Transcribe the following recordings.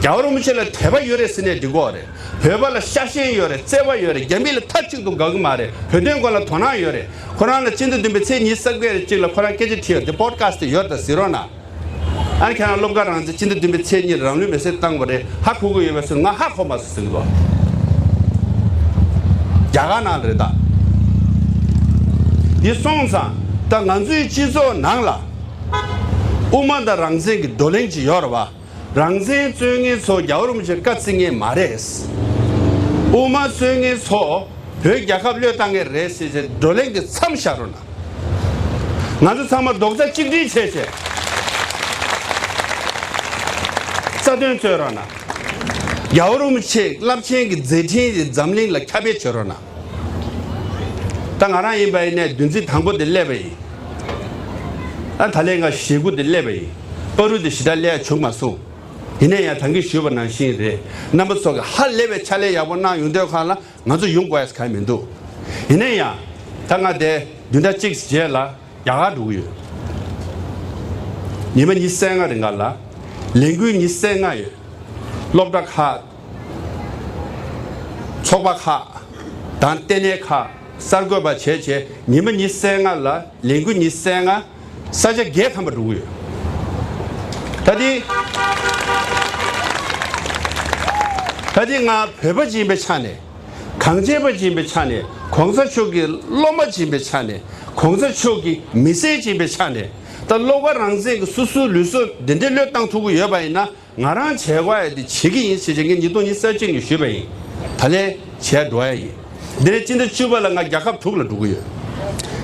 야오르무실에 대바 요래스네 디고래 배발라 샤신 요래 제바 요래 gemil 타치도 가고 말해 회den관라 도나 요래 코로나 진도 좀 베체 니석게 찍라 코로나 깨지 티어 데 팟캐스트 요다 시로나 아니 그냥 롬가랑 진도 좀 베체 니 람류 메세 땅 거래 학국어 예배서 나 학호마스 쓴거 야가나르다 이 송사 다 간주이 지소 나라 오만다 랑생기 돌랭지 열어봐 랑생 중에서 여름제 같은게 말했어 오마 중에서 벽 약합려 땅에 레시제 돌랭기 삼샤로나 나도 삼아 독자 찍리 체제 사든 저러나 여름제 랍체기 제티 잠링 라 카베 저러나 땅 하나 이바이네 든지 당보 들레베이 아 달랭가 시구 들레베이 버루드 시달려 정마소 이내야 당기 쉬어버난 신이래 남부속 할 레벨 차례 야보나 윤대고 하나 먼저 용과에서 가면도 이내야 당하대 윤대 찍스 제라 야가두요 니만 이 생활은 갈라 랭귀 이 생활 롭닥하 초박하 단테네카 살고바 제제 니만 이 생활라 랭귀 이 생활 사제 개 한번 두요 다디가 배버지배 차네 강제버지배 차네 공사초기 로마지배 차네 공사초기 미세지배 차네 다 로가랑세 수수 류수 덴델려 땅 두고 여바이나 나랑 제과에 지기 인시적인 니돈이 설정이 쉬베이 달래 제도야이 내 진짜 주발랑가 약합 두고 두고요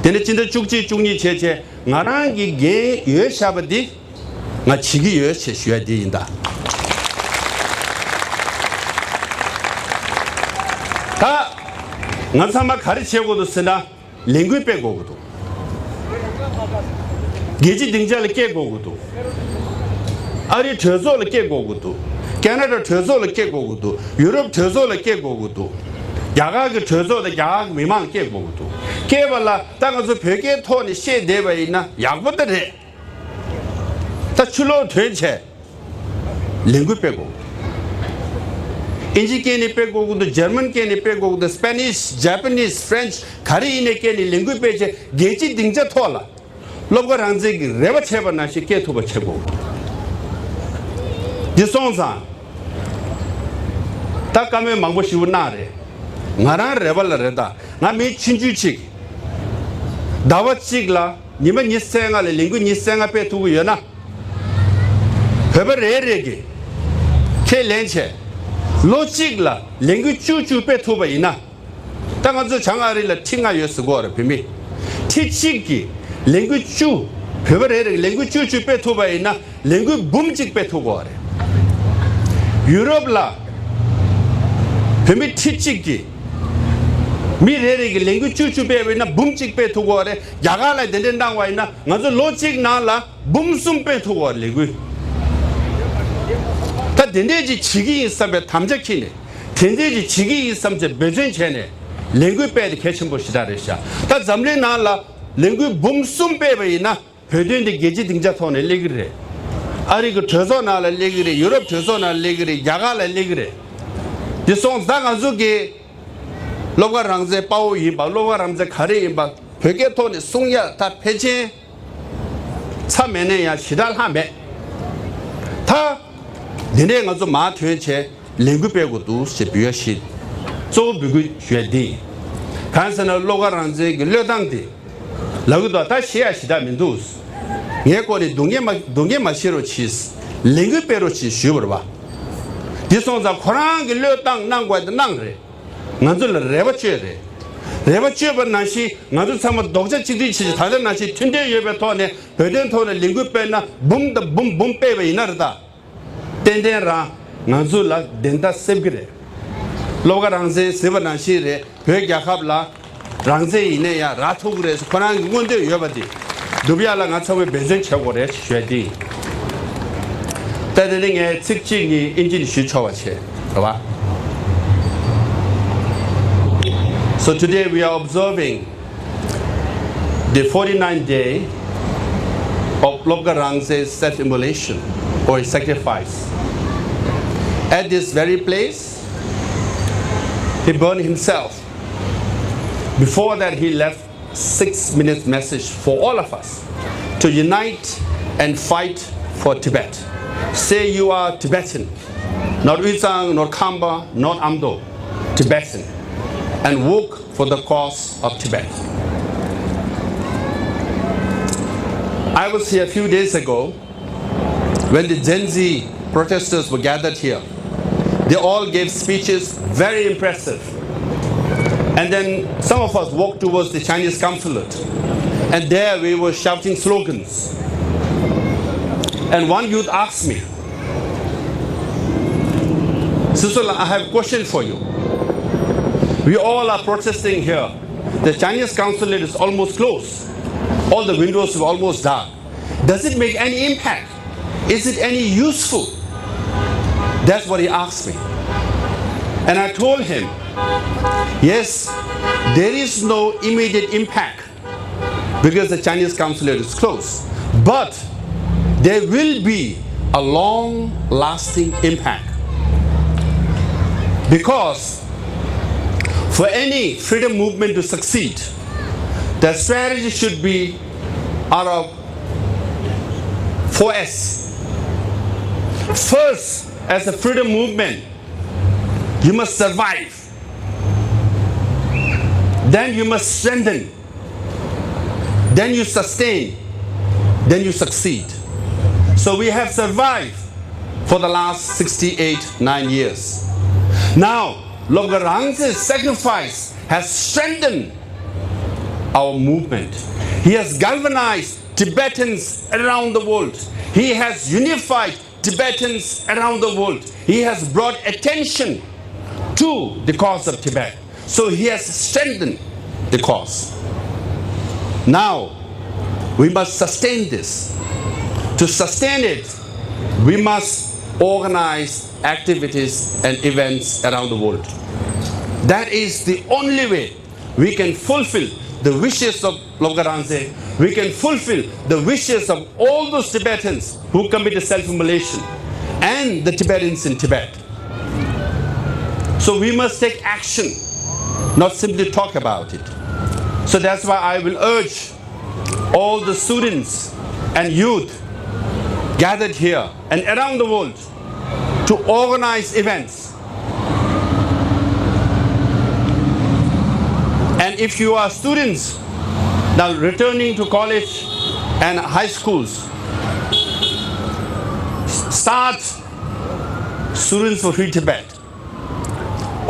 내 진짜 죽지 죽니 제제 나랑 이게 여샤버디 나 지기 여시 쉬어야 된다 다 나사마 가르치고도 쓰나 랭귀 빼고도 게지 등자를 깨고도 아리 저소를 깨고도 캐나다 저소를 깨고도 유럽 저소를 깨고도 야가그 저소를 야가 미만 깨고도 깨발라 땅에서 벽에 토니 시 내버 있나 약부터래 다 출로 된채 랭귀 빼고 इंजी के ने पे को तो जर्मन के ने पे को तो स्पेनिश जापानीज फ्रेंच खारी ने के ने लैंग्वेज पे जे गेची दिंजा थोला लोग रंजे की रेव छे बना से के थो बचे को दिसोंसा ता कामे मंगबो शिवना रे ngara रेवल रेदा ना मे छिंजु छिक दावत छिकला निमे निसेंगा ले लिंगु निसेंगा पे थु यना फेबर रे रेगे के लेंचे 로직라 랭귀 쭈쭈 빼토바이나 땅아저 장아리라 팅아여 쓰고라 비미 티치기 랭귀 쭈 베버레 랭귀 쭈쭈 빼토바이나 랭귀 붐직 빼토고래 유럽라 비미 티치기 미레레기 랭귀 쭈쭈 빼베나 붐직 빼토고래 야가라 된된당 와이나 나저 로직 나라 붐숨 빼토고래 랭귀 다 덴데지 지기 있으면 탐적히네 덴데지 지기 있으면 매전체네 랭귀 빼드 개천 보시다르샤 다 잠래 나라 랭귀 붐숨 빼베이나 베덴데 게지 등자 손에 레그래 아리 그 저서 나라 레그래 유럽 저서 나라 레그래 야가라 레그래 디송 다가주게 로가랑제 빠오이 바 로가랑제 가레이 바 베게 돈에 송야 다 폐체 참매네야 시달하매 다 니네 가서 마트에 랭귀 빼고도 시비여시 조비고 쉐디 간선을 로가란제 글려당디 라고도 다 시야시다 민두스 예거리 동계 마시로 치스 랭귀 빼로 치 쉬버봐 디송자 코랑 글려당 난과도 난래 나들 레버치에데 레버치에번 나시 나도 삼아 독자 지디 치 다들 나시 튼데 예배 토네 베덴 토네 랭귀 빼나 붐다 붐붐 빼베 이나르다 덴데라 나줄라 덴다 셉그레 로가 랑제 세바나시레 베갸캅라 랑제 이네야 라토그레스 코난 군데 여바디 두비알라 나처에 베전 쳐고레 쉐디 따데링에 측직이 인진 쉬쳐와체 봐봐 So today we are observing the 49th day of Lobgarangse's self-immolation or sacrifice. at this very place, he burned himself. Before that, he left 6-minute message for all of us to unite and fight for Tibet. Say you are Tibetan, not Uyghur, not Khamba, not Amdo, Tibetan, and work for the cause of Tibet. I was here a few days ago when the Gen Z protesters were gathered here. They all gave speeches, very impressive. And then some of us walked towards the Chinese consulate, and there we were shouting slogans. And one youth asked me, Susula, I have a question for you. We all are protesting here. The Chinese consulate is almost closed. All the windows are almost dark. Does it make any impact? Is it any useful? That's what he asked me. And I told him, yes, there is no immediate impact because the Chinese consulate is closed. But there will be a long-lasting impact. Because for any freedom movement to succeed, the strategy should be out of 4S. First, as a freedom movement, you must survive. Then you must strengthen. Then you sustain. Then you succeed. So we have survived for the last 9 years. Now, Lobga Rangze's sacrifice has strengthened our movement. He has galvanized Tibetans around the world. He has unified Tibetans around the world. He has brought attention to the cause of Tibet. So he has strengthened the cause. Now, we must sustain this. To sustain it, we must organize activities and events around the world. That is the only way we can fulfill the wishes of Lobga Rangze. We can fulfill the wishes of all those Tibetans who committed self-immolation and the Tibetans in Tibet. So we must take action, not simply talk about it. So that's why I will urge all the students and youth gathered here and around the world to organize events. And if you are students now returning to college and high schools, start Students for Free Tibet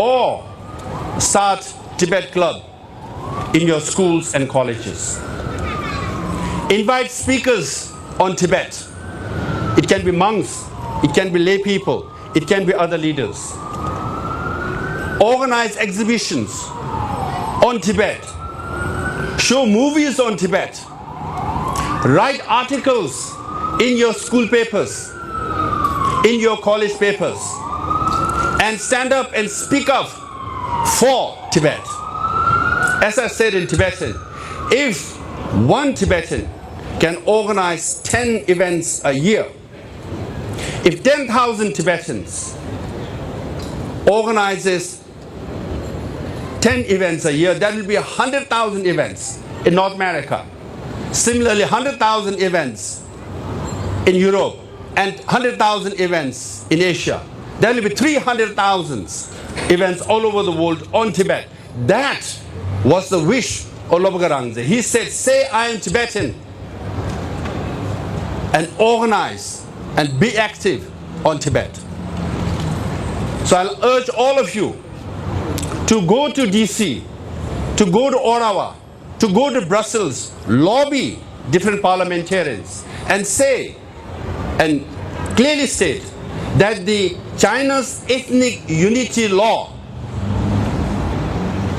or start Tibet Club in your schools and colleges. Invite speakers on Tibet. It can be monks, it can be lay people, it can be other leaders. Organize exhibitions on Tibet. Show movies on Tibet. Write articles in your school papers, in your college papers, and stand up and speak up for Tibet. As I said in Tibetan, if one Tibetan can organize 10 events a year, if 10,000 Tibetans organizes 10 events a year, that will be 100,000 events in North America. Similarly, 100,000 events in Europe and 100,000 events in Asia. There will be 300,000 events all over the world on Tibet. That was the wish of Lobga Rangze. He said, say I am Tibetan, and organize and be active on Tibet. So I'll urge all of you to go to DC, to go to Ottawa, to go to Brussels, lobby different parliamentarians and say and clearly state that the China's ethnic unity law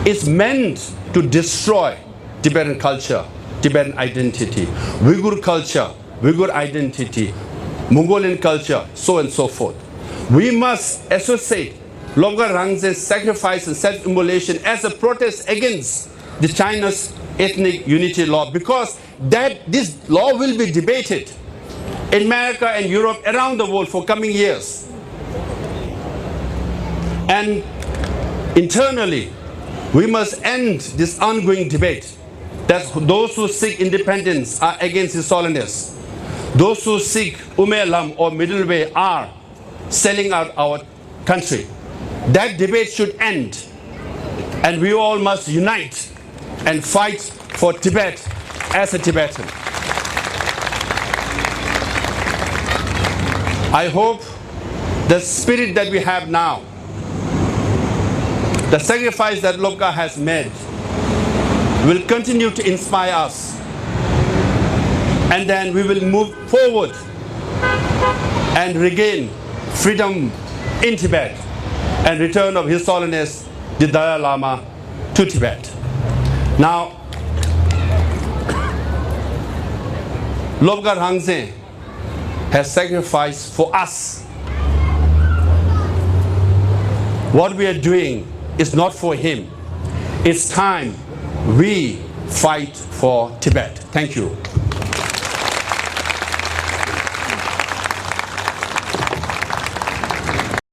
is meant to destroy Tibetan culture, Tibetan identity, Uyghur culture, Uyghur identity, Mongolian culture, so and so forth. We must associate Lobga Rangze's sacrifice and self-immolation as a protest against the China's ethnic unity law, because this law will be debated in America and Europe, around the world for coming years. And internally, we must end this ongoing debate that those who seek independence are against His Holiness. Those who seek Ume or middle way are selling out our country. That debate should end, and we all must unite and fight for Tibet as a Tibetan. I hope the spirit that we have now, the sacrifice that Lobka has made, will continue to inspire us, and then we will move forward and regain freedom in Tibet and return of His Holiness the Dalai Lama to Tibet. Now, Lobka Hangzhen has sacrificed for us. What we are doing is not for him. It's time we fight for Tibet. Thank you.